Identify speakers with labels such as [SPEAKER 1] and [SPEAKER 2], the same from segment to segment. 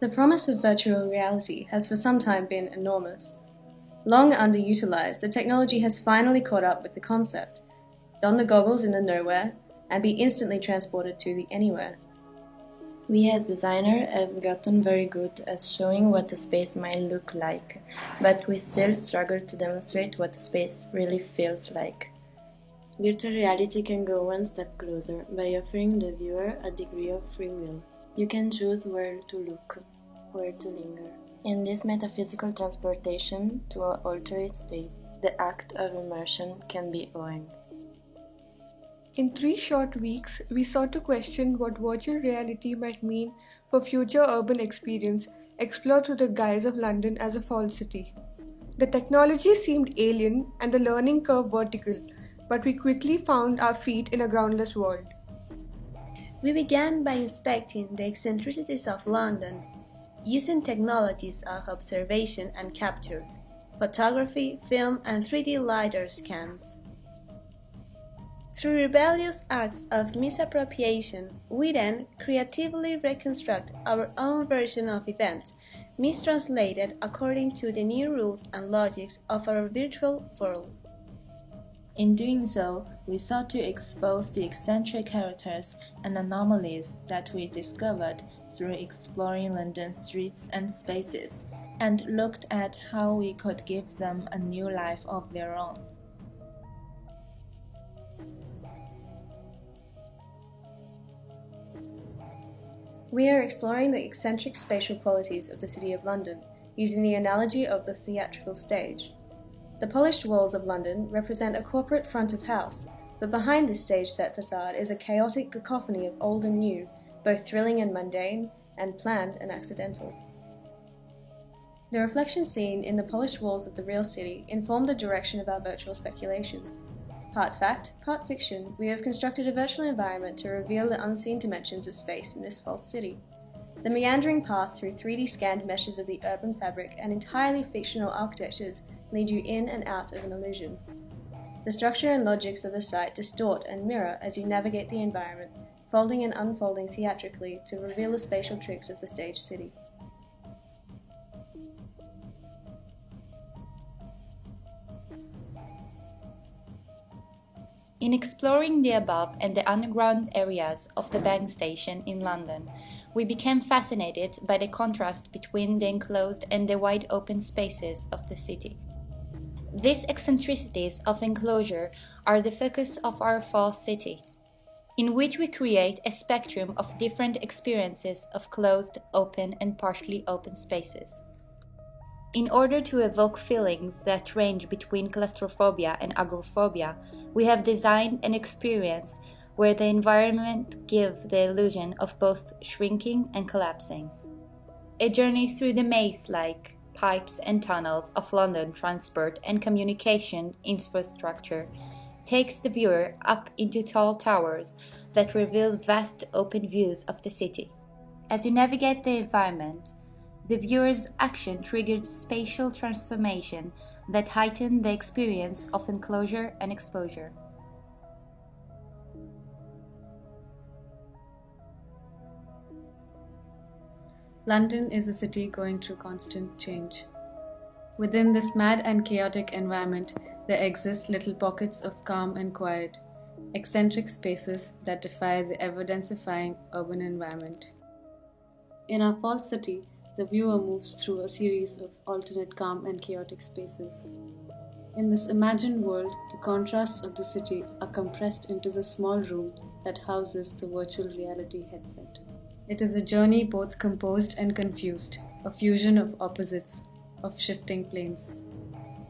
[SPEAKER 1] The promise of virtual reality has for some time been enormous. Long underutilized, the technology has finally caught up with the concept. Don the goggles in the nowhere and be instantly transported to the anywhere.
[SPEAKER 2] We as designers have gotten very good at showing what a space might look like, but we still struggle to demonstrate what a space really feels like. Virtual reality can go one step closer by offering the viewer a degree of free will. You can choose where to look, where to linger. In this metaphysical transportation to an altered state, the act of immersion can be awing.
[SPEAKER 3] In 3 short weeks, we sought to question what virtual reality might mean for future urban experience explored through the guise of London as a false city. The technology seemed alien and the learning curve vertical, but we quickly found our feet in a groundless world.
[SPEAKER 4] We began by inspecting the eccentricities of London, using technologies of observation and capture, photography, film, and 3D LiDAR scans. Through rebellious acts of misappropriation, we then creatively reconstruct our own version of events, mistranslated according to the new rules and logics of our virtual world.
[SPEAKER 2] In doing so, we sought to expose the eccentric characters and anomalies that we discovered through exploring London's streets and spaces, and looked at how we could give them a new life of their own.
[SPEAKER 1] We are exploring the eccentric spatial qualities of the City of London, using the analogy of the theatrical stage. The polished walls of London represent a corporate front of house, but behind this stage-set facade is a chaotic cacophony of old and new, both thrilling and mundane, and planned and accidental. The reflection seen in the polished walls of the real city informed the direction of our virtual speculation. Part fact, part fiction, we have constructed a virtual environment to reveal the unseen dimensions of space in this false city. The meandering path through 3D scanned meshes of the urban fabric and entirely fictional architectures lead you in and out of an illusion. The structure and logics of the site distort and mirror as you navigate the environment, folding and unfolding theatrically to reveal the spatial tricks of the stage city.
[SPEAKER 5] In exploring the above and the underground areas of the Bank Station in London, we became fascinated by the contrast between the enclosed and the wide open spaces of the city. These eccentricities of enclosure are the focus of our false city, in which we create a spectrum of different experiences of closed, open, and partially open spaces. In order to evoke feelings that range between claustrophobia and agoraphobia, we have designed an experience where the environment gives the illusion of both shrinking and collapsing. A journey through the maze-like pipes and tunnels of London transport and communication infrastructure takes the viewer up into tall towers that reveal vast open views of the city. As you navigate the environment, the viewer's action triggered spatial transformation that heighten the experience of enclosure and exposure.
[SPEAKER 6] London is a city going through constant change. Within this mad and chaotic environment, there exist little pockets of calm and quiet, eccentric spaces that defy the ever-densifying urban environment. In our false city, the viewer moves through a series of alternate calm and chaotic spaces. In this imagined world, the contrasts of the city are compressed into the small room that houses the virtual reality headset. It is a journey both composed and confused, a fusion of opposites, of shifting planes.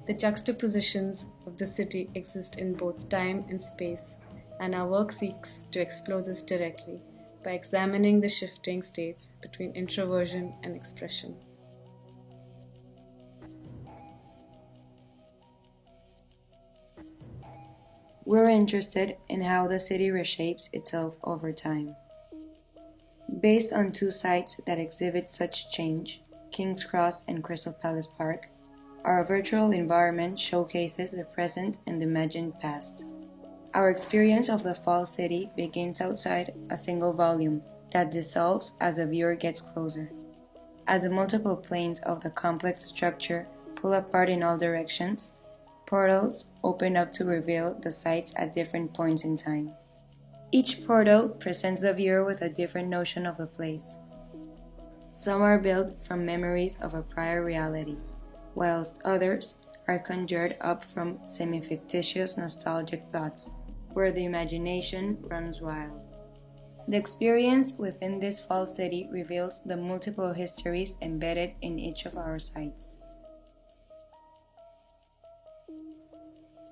[SPEAKER 6] The juxtapositions of the city exist in both time and space, and our work seeks to explore this directly by examining the shifting states between introversion and expression.
[SPEAKER 7] We're interested in how the city reshapes itself over time. Based on 2 sites that exhibit such change, King's Cross and Crystal Palace Park, our virtual environment showcases the present and the imagined past. Our experience of the false city begins outside a single volume that dissolves as the viewer gets closer. As the multiple planes of the complex structure pull apart in all directions, portals open up to reveal the sights at different points in time. Each portal presents the viewer with a different notion of the place. Some are built from memories of a prior reality, whilst others are conjured up from semi-fictitious nostalgic thoughts, where the imagination runs wild. The experience within this false city reveals the multiple histories embedded in each of our sites.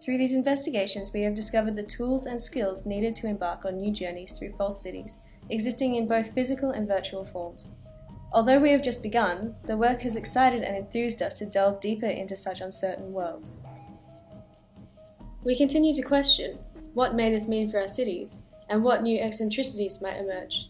[SPEAKER 1] Through these investigations, we have discovered the tools and skills needed to embark on new journeys through false cities, existing in both physical and virtual forms. Although we have just begun, the work has excited and enthused us to delve deeper into such uncertain worlds. We continue to question what may this mean for our cities, and what new eccentricities might emerge.